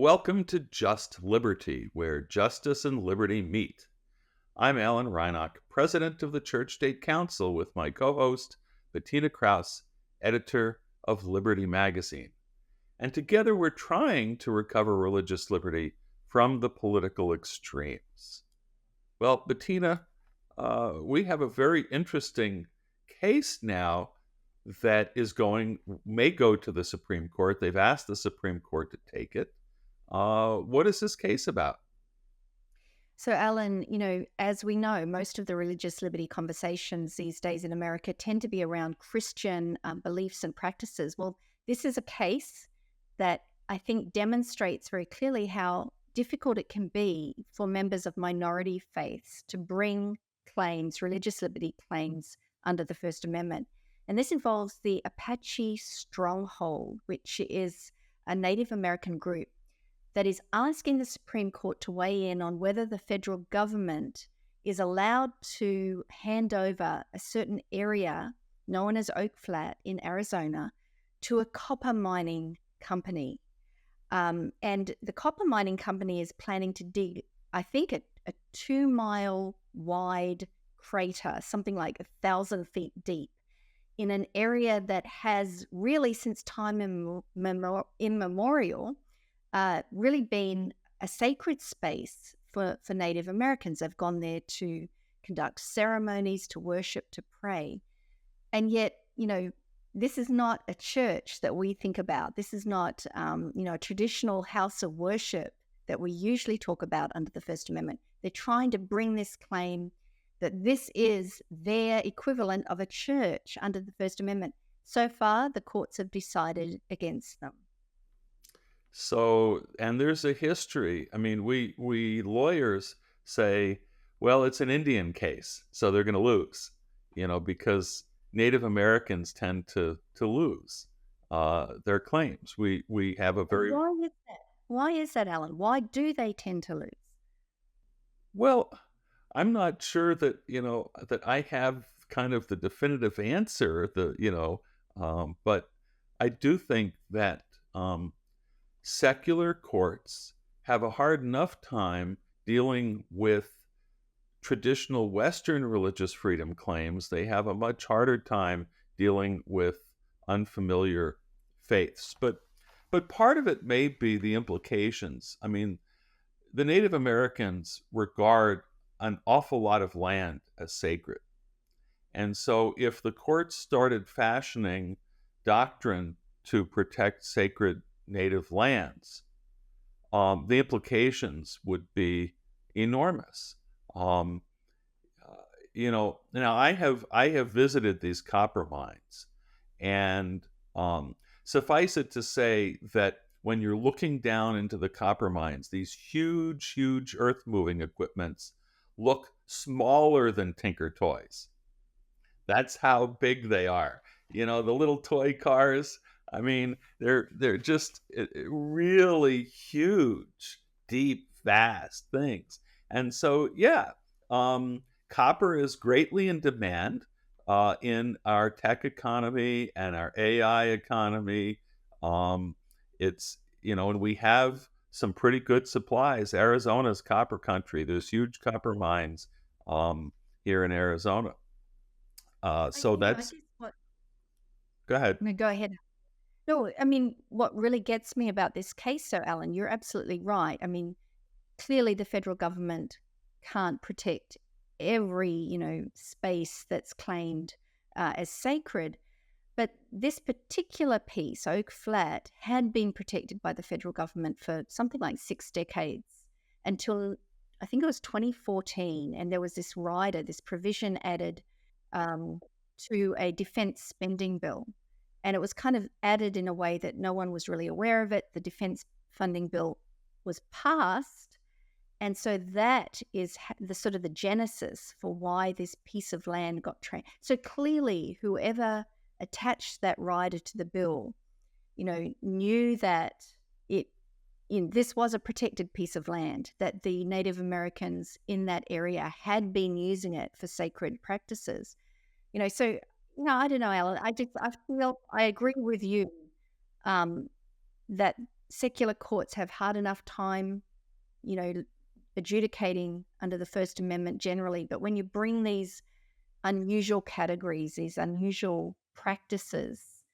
Welcome to Just Liberty, where justice and liberty meet. I'm Alan Reinach, president of the Church State Council, with my co host, Bettina Krause, editor of Liberty Magazine. And together we're trying to recover religious liberty from the political extremes. Well, Bettina, we have a very interesting case now that may go to the Supreme Court. They've asked the Supreme Court to take it. What is this case about? So, Alan, as we know, most of the religious liberty conversations these days in America tend to be around Christian beliefs and practices. Well, this is a case that I think demonstrates very clearly how difficult it can be for members of minority faiths to bring religious liberty claims under the First Amendment. And this involves the Apache Stronghold, which is a Native American group that is asking the Supreme Court to weigh in on whether the federal government is allowed to hand over a certain area known as Oak Flat in Arizona to a copper mining company. And the copper mining company is planning to dig, I think, a 2-mile wide crater, something like 1,000 feet deep, in an area that has really, since time immemorial, really been a sacred space for Native Americans. They've gone there to conduct ceremonies, to worship, to pray. And yet, this is not a church that we think about. This is not, a traditional house of worship that we usually talk about under the First Amendment. They're trying to bring this claim that this is their equivalent of a church under the First Amendment. So far, the courts have decided against them. So, and there's a history. I mean, we lawyers say, well, it's an Indian case, so they're going to lose, because Native Americans tend to lose their claims. We have a very... Why is that? Why is that, Alan? Why do they tend to lose? Well, I'm not sure that, that I have kind of the definitive answer, but I do think that secular courts have a hard enough time dealing with traditional Western religious freedom claims. They have a much harder time dealing with unfamiliar faiths. But part of it may be the implications. I mean, the Native Americans regard an awful lot of land as sacred. And so if the courts started fashioning doctrine to protect sacred native lands, the implications would be enormous. Now I have visited these copper mines, and suffice it to say that when you're looking down into the copper mines, these huge earth-moving equipments look smaller than Tinker Toys. That's how big they are. The little toy cars, I mean, they're just really huge, deep, vast things. And so, copper is greatly in demand in our tech economy and our AI economy. And we have some pretty good supplies. Arizona's copper country. There's huge copper mines here in Arizona. So that's... Go ahead. No, go ahead. No, I mean, what really gets me about this case, so Alan, you're absolutely right. I mean, clearly the federal government can't protect every, space that's claimed as sacred. But this particular piece, Oak Flat, had been protected by the federal government for something like 6 decades until I think it was 2014. And there was this rider, this provision added to a defense spending bill. And it was kind of added in a way that no one was really aware of it. The defense funding bill was passed. And so that is the sort of the genesis for why this piece of land got So clearly, whoever attached that rider to the bill, knew that this was a protected piece of land, that the Native Americans in that area had been using it for sacred practices. So I don't know, Alan. I feel I agree with you that secular courts have hard enough time, adjudicating under the First Amendment generally. But when you bring these unusual categories, these unusual practices,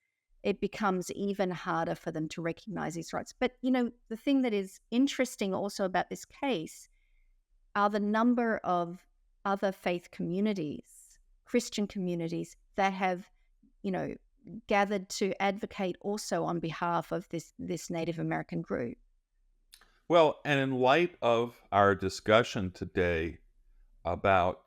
it becomes even harder for them to recognize these rights. But, the thing that is interesting also about this case are the number of other faith communities, Christian communities, that have, gathered to advocate also on behalf of this Native American group. Well, and in light of our discussion today about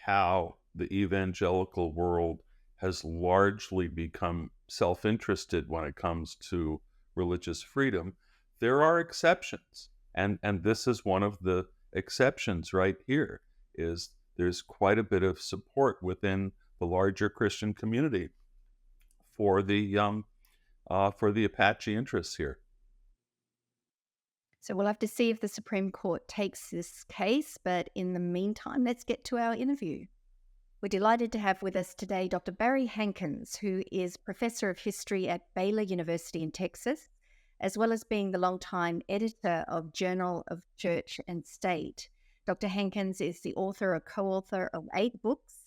how the evangelical world has largely become self-interested when it comes to religious freedom, there are exceptions. And this is one of the exceptions right here, is there's quite a bit of support within the larger Christian community for the Apache interests here. So we'll have to see if the Supreme Court takes this case, but in the meantime, let's get to our interview. We're delighted to have with us today Dr. Barry Hankins, who is Professor of History at Baylor University in Texas, as well as being the longtime editor of Journal of Church and State. Dr. Hankins is the author or co-author of 8 books,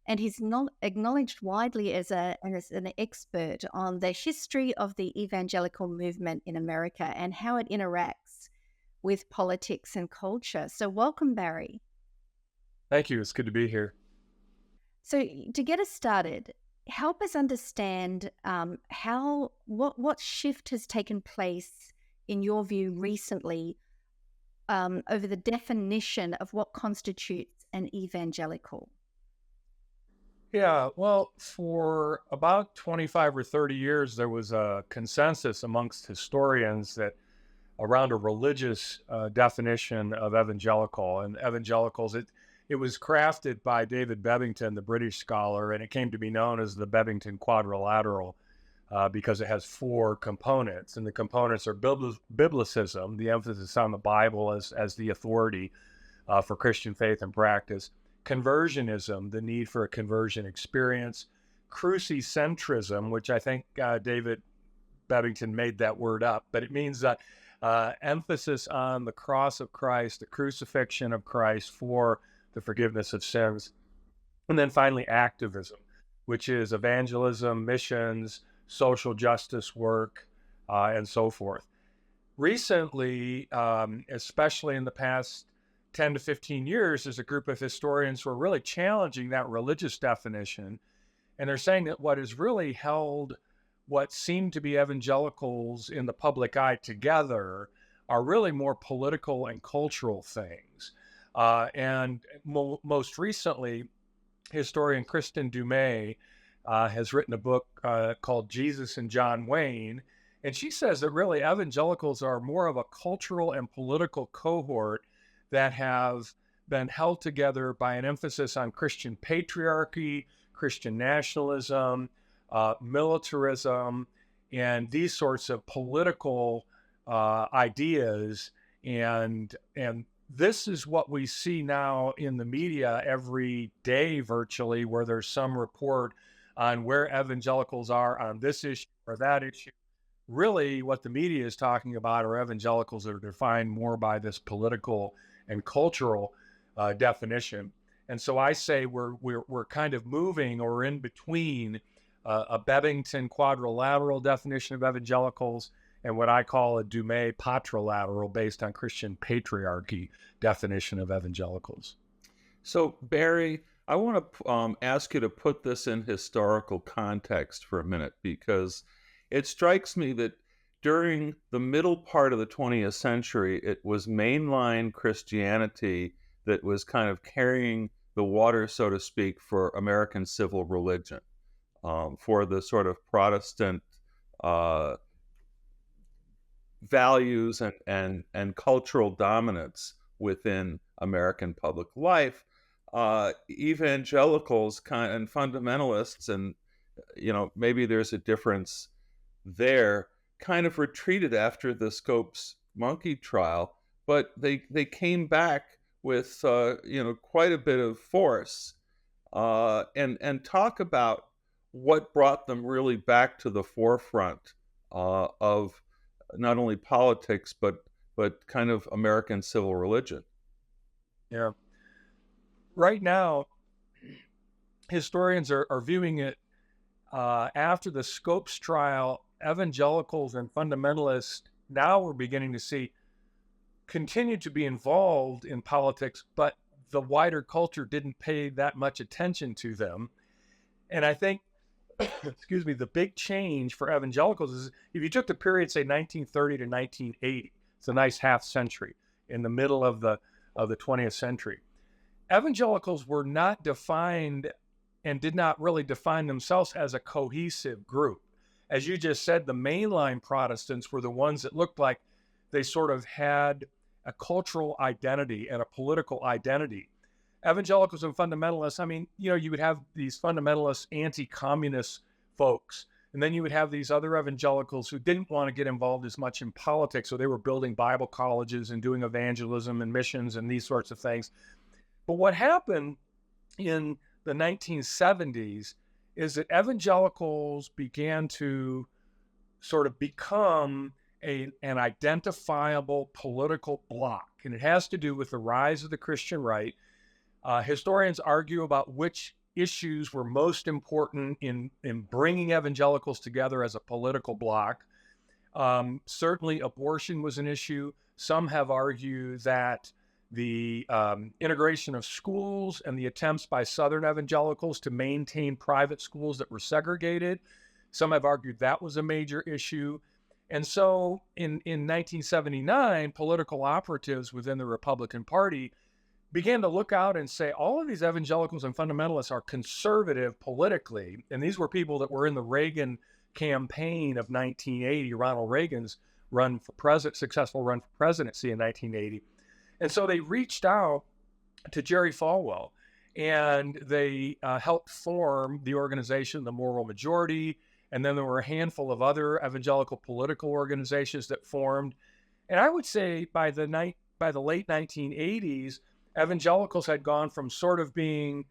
and he's not acknowledged widely as an expert on the history of the evangelical movement in America and how it interacts with politics and culture. So welcome, Barry. Thank you. It's good to be here. So to get us started, help us understand what shift has taken place in your view recently over the definition of what constitutes an evangelical. Yeah, well, for about 25 or 30 years, there was a consensus amongst historians that around a religious definition of evangelical. And evangelicals, it was crafted by David Bebbington, the British scholar, and it came to be known as the Bebbington Quadrilateral because it has 4 components. And the components are biblicism, the emphasis on the Bible as the authority for Christian faith and practice; conversionism, the need for a conversion experience; crucicentrism, which I think David Bebbington made that word up, but it means that emphasis on the cross of Christ, the crucifixion of Christ for the forgiveness of sins; and then finally activism, which is evangelism, missions, social justice work, and so forth. Recently, especially in the past 10 to 15 years, there's a group of historians who are really challenging that religious definition. And they're saying that what has really held what seem to be evangelicals in the public eye together are really more political and cultural things. And most recently, historian Kristen Dumais has written a book called Jesus and John Wayne. And she says that really evangelicals are more of a cultural and political cohort that have been held together by an emphasis on Christian patriarchy, Christian nationalism, militarism, and these sorts of political ideas. And this is what we see now in the media every day virtually, where there's some report on where evangelicals are on this issue or that issue. Really, what the media is talking about are evangelicals that are defined more by this political and cultural definition. And so I say we're kind of moving or in between a Bebbington quadrilateral definition of evangelicals and what I call a Dumais patrilateral based on Christian patriarchy definition of evangelicals. So, Barry, I want to ask you to put this in historical context for a minute, because it strikes me that during the middle part of the 20th century, it was mainline Christianity that was kind of carrying the water, so to speak, for American civil religion, for the sort of Protestant values and cultural dominance within American public life. Evangelicals and fundamentalists, and maybe there's a difference there, kind of retreated after the Scopes monkey trial, but they came back with quite a bit of force, and talk about what brought them really back to the forefront of not only politics but kind of American civil religion. Yeah. Right now, historians are viewing it after the Scopes trial. Evangelicals and fundamentalists now we're beginning to see continue to be involved in politics, but the wider culture didn't pay that much attention to them. And I think, excuse me, the big change for evangelicals is if you took the period, say 1930 to 1980, it's a nice half century in the middle of the 20th century. Evangelicals were not defined and did not really define themselves as a cohesive group. As you just said, the mainline Protestants were the ones that looked like they sort of had a cultural identity and a political identity. Evangelicals and fundamentalists, I mean, you would have these fundamentalist anti-communist folks, and then you would have these other evangelicals who didn't want to get involved as much in politics, so they were building Bible colleges and doing evangelism and missions and these sorts of things. But what happened in the 1970s is that evangelicals began to sort of become an identifiable political bloc, and it has to do with the rise of the Christian right. Historians argue about which issues were most important in bringing evangelicals together as a political bloc. Certainly, abortion was an issue. Some have argued that the integration of schools and the attempts by Southern evangelicals to maintain private schools that were segregated, some have argued that was a major issue. And so in 1979, political operatives within the Republican Party began to look out and say, all of these evangelicals and fundamentalists are conservative politically. And these were people that were in the Reagan campaign of 1980, Ronald Reagan's successful run for presidency in 1980. And so they reached out to Jerry Falwell, and they helped form the organization, the Moral Majority. And then there were a handful of other evangelical political organizations that formed. And I would say by the late 1980s, evangelicals had gone from sort of being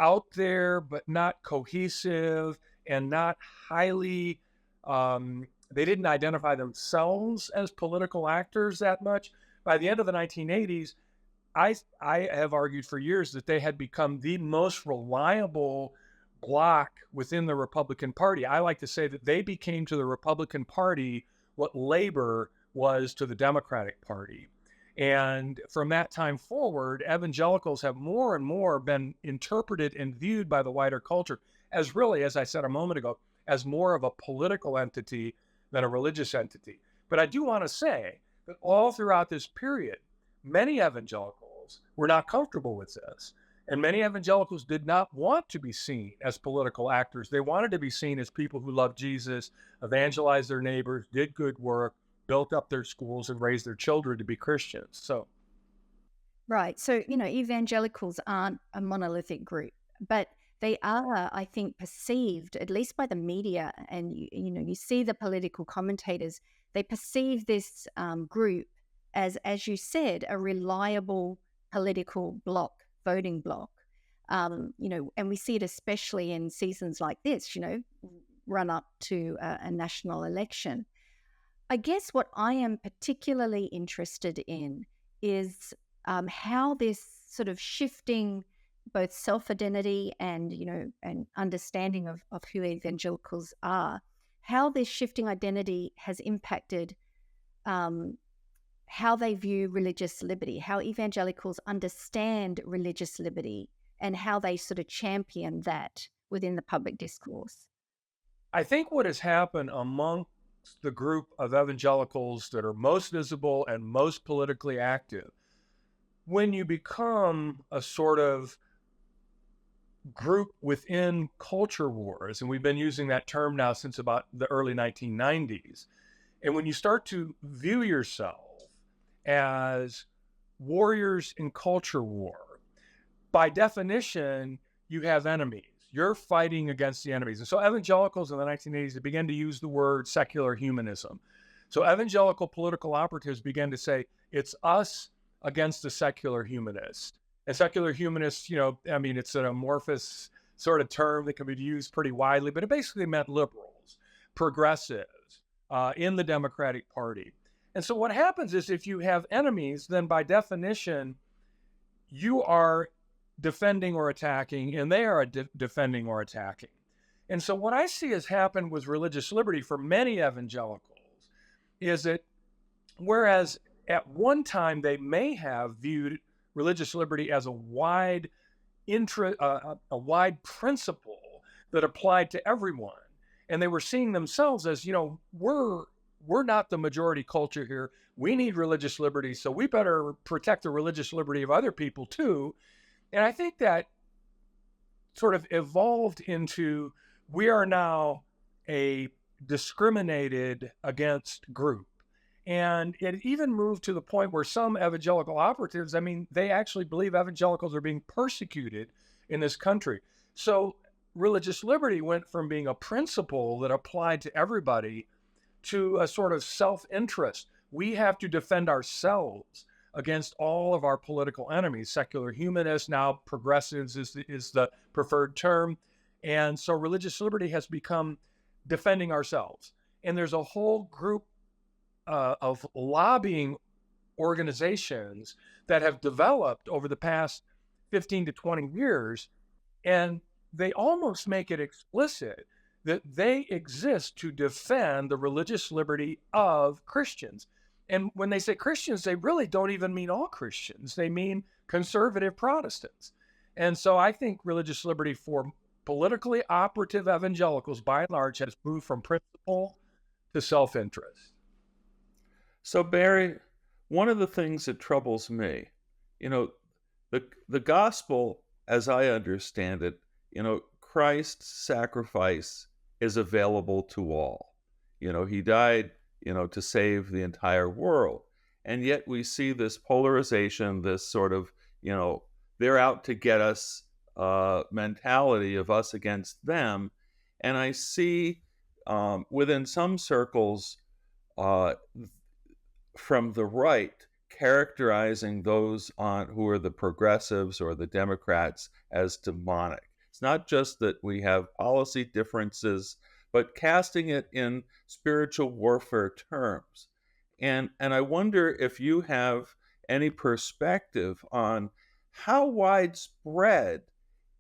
out there, but not cohesive and not highly, they didn't identify themselves as political actors that much. By the end of the 1980s, I have argued for years that they had become the most reliable bloc within the Republican Party. I like to say that they became to the Republican Party what labor was to the Democratic Party. And from that time forward, evangelicals have more and more been interpreted and viewed by the wider culture as really, as I said a moment ago, as more of a political entity than a religious entity. But I do want to say that all throughout this period, many evangelicals were not comfortable with this. And many evangelicals did not want to be seen as political actors. They wanted to be seen as people who loved Jesus, evangelized their neighbors, did good work, built up their schools, and raised their children to be Christians. So, Right. So, evangelicals aren't a monolithic group, but they are, I think, perceived, at least by the media, and you see the political commentators, they perceive this group as you said, a reliable political bloc, voting bloc. And we see it especially in seasons like this, run up to a national election. I guess what I am particularly interested in is how this sort of shifting both self-identity and, and understanding of who evangelicals are, how this shifting identity has impacted how they view religious liberty, how evangelicals understand religious liberty, and how they sort of champion that within the public discourse. I think what has happened among the group of evangelicals that are most visible and most politically active, when you become a sort of group within culture wars, and we've been using that term now since about the early 1990s, and when you start to view yourself as warriors in culture war, by definition, you have enemies. You're fighting against the enemies. And so evangelicals in the 1980s began to use the word secular humanism. So evangelical political operatives began to say, it's us against the secular humanist. And secular humanists, it's an amorphous sort of term that can be used pretty widely, but it basically meant liberals, progressives, in the Democratic Party. And so what happens is if you have enemies, then by definition, you are defending or attacking, and they are defending or attacking. And so what I see has happened with religious liberty for many evangelicals is that whereas at one time they may have viewed religious liberty as a wide principle that applied to everyone, and they were seeing themselves as, we're not the majority culture here. We need religious liberty, so we better protect the religious liberty of other people too. And I think that sort of evolved into, we are now a discriminated against group. And it even moved to the point where some evangelical operatives, they actually believe evangelicals are being persecuted in this country. So religious liberty went from being a principle that applied to everybody to a sort of self-interest. We have to defend ourselves against all of our political enemies. Secular humanists, now progressives is the preferred term. And so religious liberty has become defending ourselves. And there's a whole group of lobbying organizations that have developed over the past 15 to 20 years, and they almost make it explicit that they exist to defend the religious liberty of Christians. And when they say Christians, they really don't even mean all Christians. They mean conservative Protestants. And so I think religious liberty for politically operative evangelicals, by and large, has moved from principle to self-interest. So, Barry, one of the things that troubles me, the gospel, as I understand it, Christ's sacrifice is available to all. He died, to save the entire world. And yet we see this polarization, this sort of, they're out to get us mentality of us against them. And I see within some circles from the right characterizing those who are the progressives or the Democrats as demonic. It's not just that we have policy differences, but casting it in spiritual warfare terms. And I wonder if you have any perspective on how widespread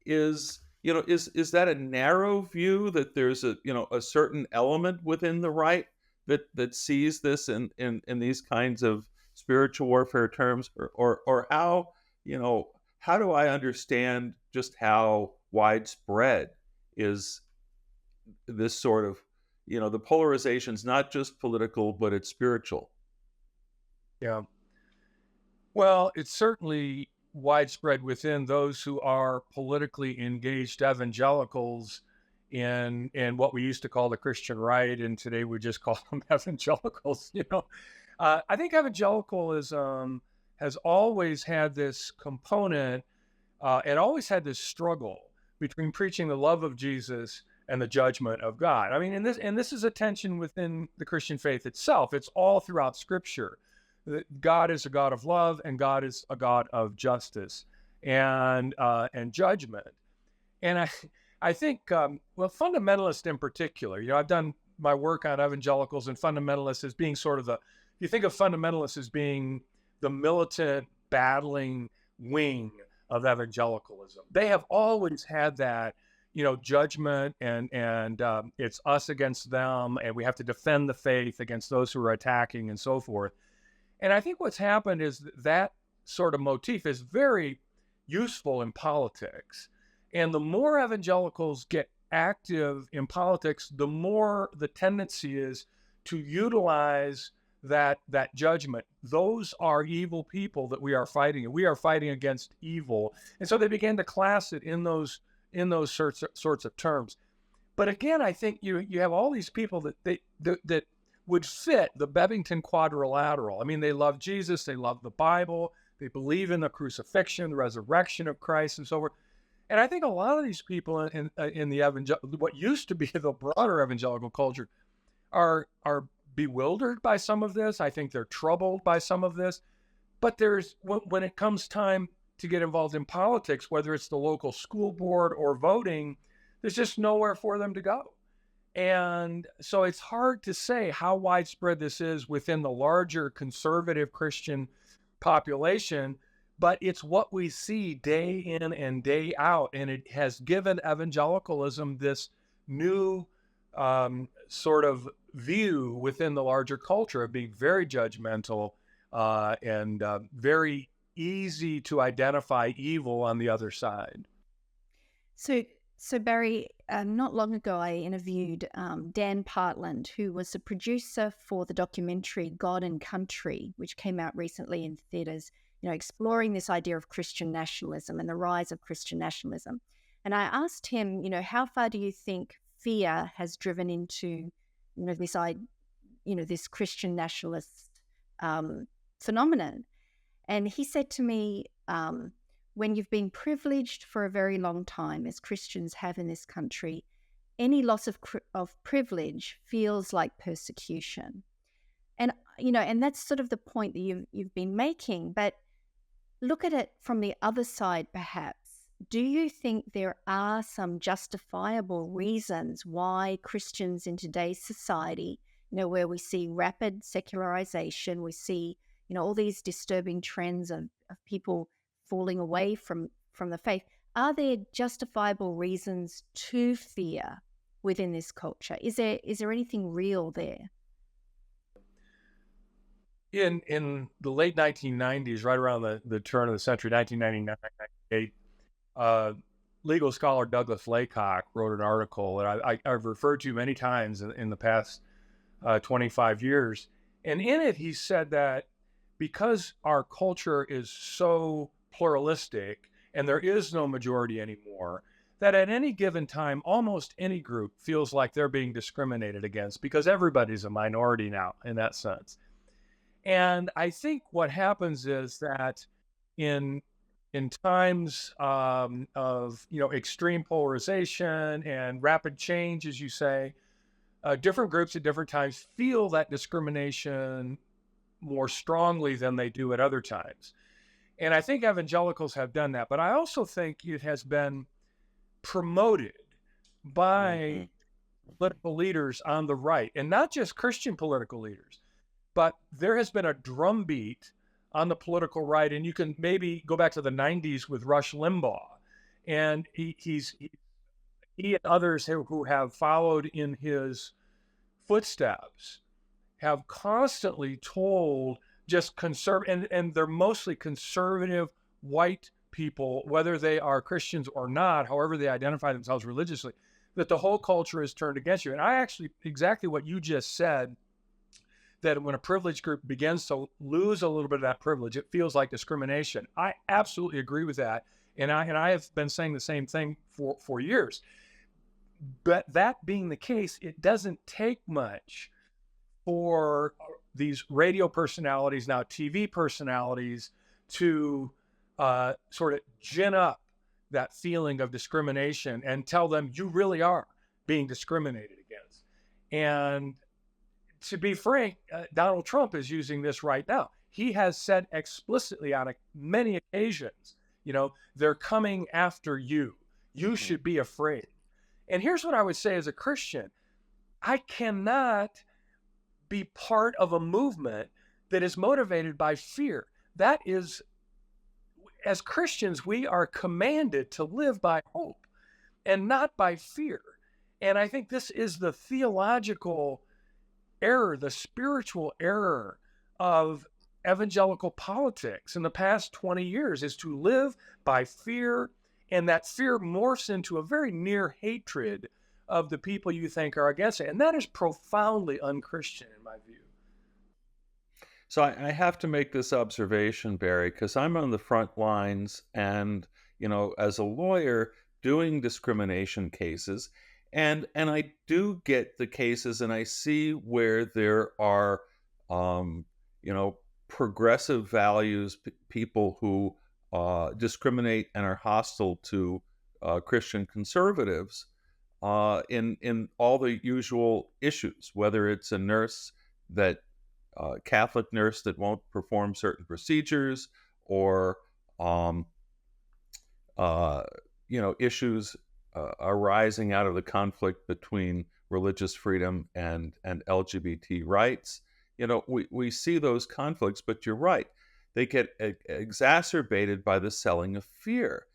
is that a narrow view that there's a certain element within the right that sees this in these kinds of spiritual warfare terms, or how do I understand just how widespread is this sort of, the polarization's not just political, but it's spiritual. Yeah. Well, it's certainly widespread within those who are politically engaged evangelicals in what we used to call the Christian right, and today we just call them evangelicals. I think evangelicalism has always had this component and always had this struggle between preaching the love of Jesus and the judgment of God. And this is a tension within the Christian faith itself. It's all throughout Scripture. That God is a God of love, and God is a God of justice and judgment. And I think, fundamentalists in particular, I've done my work on evangelicals and fundamentalists as being sort of you think of fundamentalists as being the militant, battling wing of evangelicalism. They have always had that, judgment and it's us against them, and we have to defend the faith against those who are attacking and so forth. And I think what's happened is that sort of motif is very useful in politics. And the more evangelicals get active in politics, the more the tendency is to utilize that judgment. Those are evil people that we are fighting, and we are fighting against evil. And so they began to class it in those sorts of terms. But again, I think you have all these people that would fit the Bevington quadrilateral. They love Jesus, they love the Bible, they believe in the crucifixion, the resurrection of Christ, and so forth. And I think a lot of these people in the what used to be the broader evangelical culture are bewildered by some of this. I think they're troubled by some of this. But when it comes time to get involved in politics, whether it's the local school board or voting, there's just nowhere for them to go. And so it's hard to say how widespread this is within the larger conservative Christian population, but it's what we see day in and day out. And it has given evangelicalism this new sort of view within the larger culture of being very judgmental and very easy to identify evil on the other side. So Barry, not long ago, I interviewed Dan Partland, who was the producer for the documentary God and Country, which came out recently in theaters, exploring this idea of Christian nationalism and the rise of Christian nationalism. And I asked him, how far do you think fear has driven into, this Christian nationalist phenomenon? And he said to me, when you've been privileged for a very long time, as Christians have in this country, any loss of privilege feels like persecution. And, and that's sort of the point that you've been making. But look at it from the other side, perhaps. Do you think there are some justifiable reasons why Christians in today's society, where we see rapid secularization, we see, all these disturbing trends of people falling away from the faith, are there justifiable reasons to fear within this culture? Is there anything real there? In the late 1990s, right around the turn of the century, 1999, 1998, legal scholar Douglas Laycock wrote an article that I've referred to many times in the past 25 years. And in it, he said that because our culture is so pluralistic and there is no majority anymore, that at any given time, almost any group feels like they're being discriminated against because everybody's a minority now in that sense. And I think what happens is that in times of extreme polarization and rapid change, as you say, different groups at different times feel that discrimination more strongly than they do at other times. And I think evangelicals have done that. But I also think it has been promoted by political leaders on the right, and not just Christian political leaders, but there has been a drumbeat on the political right. And you can maybe go back to the 90s with Rush Limbaugh. And he and others who have followed in his footsteps have constantly told just conservative, and they're mostly conservative white people, whether they are Christians or not, however they identify themselves religiously, that the whole culture is turned against you. And I actually, exactly what you just said, that when a privileged group begins to lose a little bit of that privilege, it feels like discrimination. I absolutely agree with that. And I have been saying the same thing for years. But that being the case, it doesn't take much for these radio personalities, now TV personalities, to sort of gin up that feeling of discrimination and tell them you really are being discriminated against. And to be frank, Donald Trump is using this right now. He has said explicitly on many occasions, they're coming after you. You should be afraid. And here's what I would say as a Christian. I cannot be part of a movement that is motivated by fear. That is, as Christians, we are commanded to live by hope and not by fear. And I think this is the theological error, the spiritual error of evangelical politics in the past 20 years, is to live by fear, and that fear morphs into a very near hatred of the people you think are against it. And that is profoundly unchristian in my view. So I have to make this observation, Barry, because I'm on the front lines and, as a lawyer doing discrimination cases, and I do get the cases and I see where there are, progressive values, people who discriminate and are hostile to Christian conservatives in all the usual issues, whether it's a nurse that Catholic nurse that won't perform certain procedures, or issues arising out of the conflict between religious freedom and LGBT rights. We see those conflicts, but you're right. They get exacerbated by the selling of fear.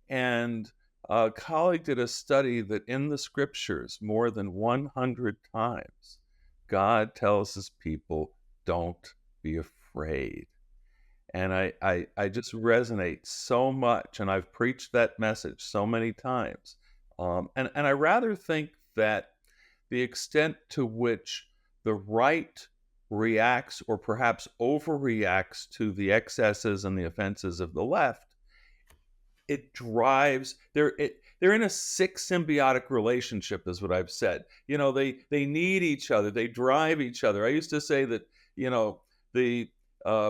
And a colleague did a study that in the scriptures, more than 100 times, God tells his people, don't be afraid. And I just resonate so much, and I've preached that message so many times. And I rather think that the extent to which the right reacts or perhaps overreacts to the excesses and the offenses of the left, it drives they're in a sick symbiotic relationship, is what I've said. They need each other, they drive each other. I used to say that, the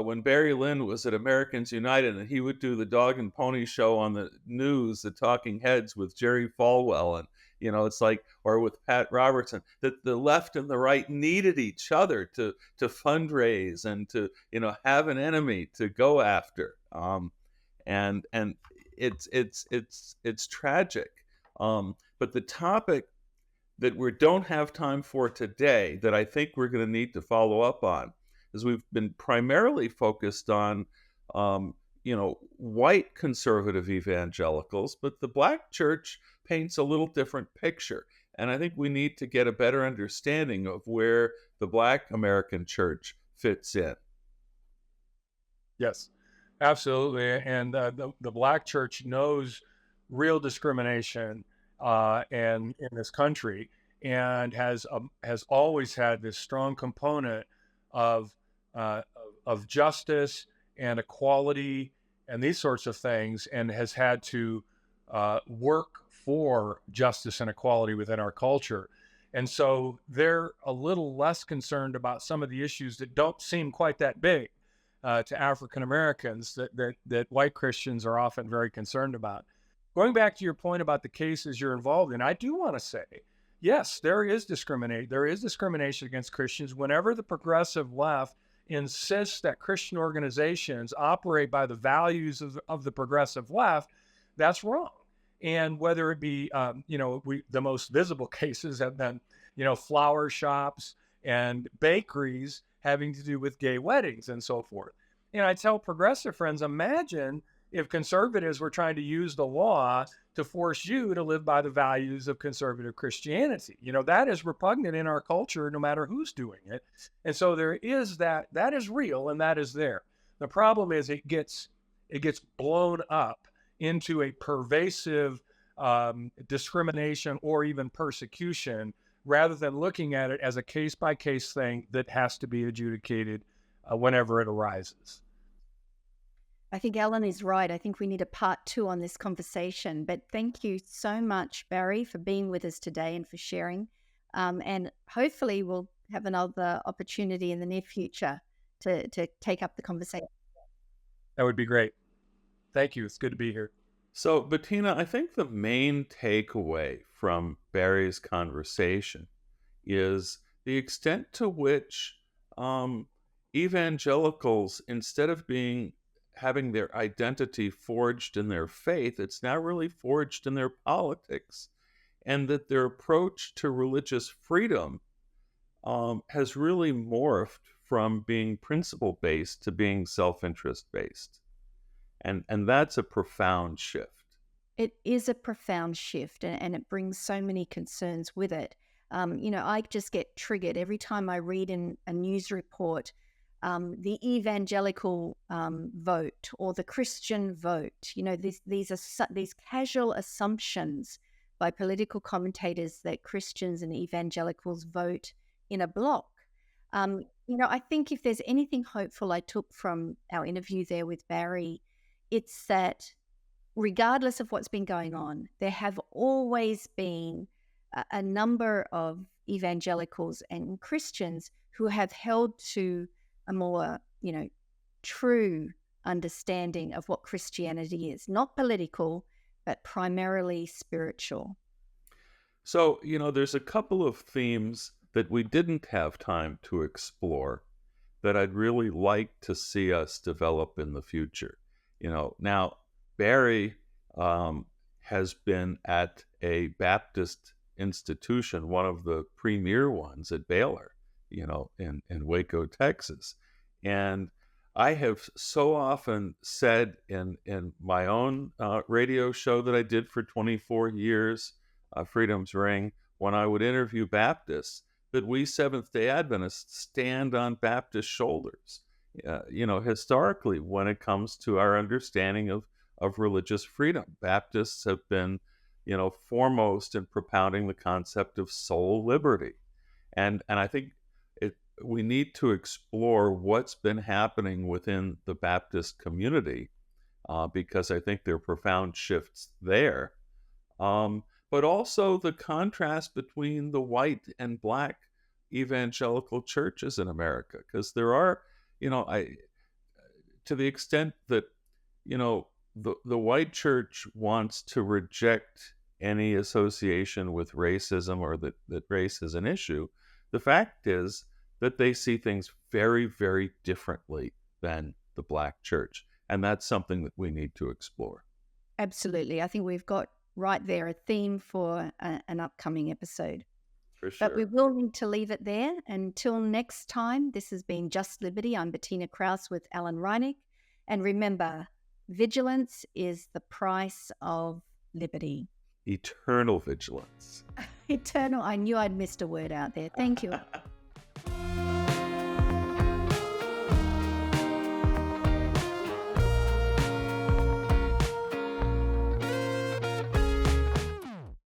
when Barry Lynn was at Americans United and he would do the dog and pony show on the news, the Talking Heads with Jerry Falwell, and it's like, or with Pat Robertson, that the left and the right needed each other to fundraise and to have an enemy to go after. And it's tragic. But the topic that we don't have time for today, that I think we're going to need to follow up on, is we've been primarily focused on, white conservative evangelicals, but the Black church paints a little different picture. And I think we need to get a better understanding of where the Black American church fits in. Yes, absolutely. And the Black church knows real discrimination and in this country, and has always had this strong component of uh, of justice and equality and these sorts of things, and has had to work for justice and equality within our culture. And so they're a little less concerned about some of the issues that don't seem quite that big to African Americans that white Christians are often very concerned about. Going back to your point about the cases you're involved in, I do want to say, yes, there is discrimination against Christians whenever the progressive left insists that Christian organizations operate by the values of the progressive left. That's wrong. And whether it be, the most visible cases have been, flower shops and bakeries having to do with gay weddings and so forth. And I tell progressive friends, imagine if conservatives were trying to use the law to force you to live by the values of conservative Christianity. That is repugnant in our culture, no matter who's doing it. And so there is that is real, and that is there. The problem is it gets blown up into a pervasive discrimination or even persecution, rather than looking at it as a case-by-case thing that has to be adjudicated whenever it arises. I think Alan is right. I think we need a part 2 on this conversation. But thank you so much, Barry, for being with us today and for sharing. And hopefully we'll have another opportunity in the near future to take up the conversation. That would be great. Thank you. It's good to be here. So, Bettina, I think the main takeaway from Barry's conversation is the extent to which evangelicals, instead of having their identity forged in their faith, it's now really forged in their politics, and that their approach to religious freedom has really morphed from being principle-based to being self-interest-based. And that's a profound shift. It is a profound shift, and it brings so many concerns with it. I just get triggered every time I read in a news report the evangelical vote or the Christian vote. These casual assumptions by political commentators that Christians and evangelicals vote in a bloc. I think if there's anything hopeful I took from our interview there with Barry, it's that regardless of what's been going on, there have always been a number of evangelicals and Christians who have held to a more, true understanding of what Christianity is, not political, but primarily spiritual. So, there's a couple of themes that we didn't have time to explore that I'd really like to see us develop in the future. Now Barry has been at a Baptist institution, one of the premier ones at Baylor, in Waco, Texas. And I have so often said in my own radio show that I did for 24 years, Freedom's Ring, when I would interview Baptists, that we Seventh-day Adventists stand on Baptist shoulders, historically, when it comes to our understanding of religious freedom. Baptists have been, foremost in propounding the concept of soul liberty. And I think we need to explore what's been happening within the Baptist community, because I think there are profound shifts there. But also the contrast between the white and black evangelical churches in America, because there are, to the extent that, the white church wants to reject any association with racism, or that race is an issue. The fact is that they see things very, very differently than the black church. And that's something that we need to explore. Absolutely. I think we've got right there a theme for an upcoming episode. For sure. But we will need to leave it there. Until next time, this has been Just Liberty. I'm Bettina Krause with Alan Reineck. And remember, vigilance is the price of liberty. Eternal vigilance. Eternal. I knew I'd missed a word out there. Thank you.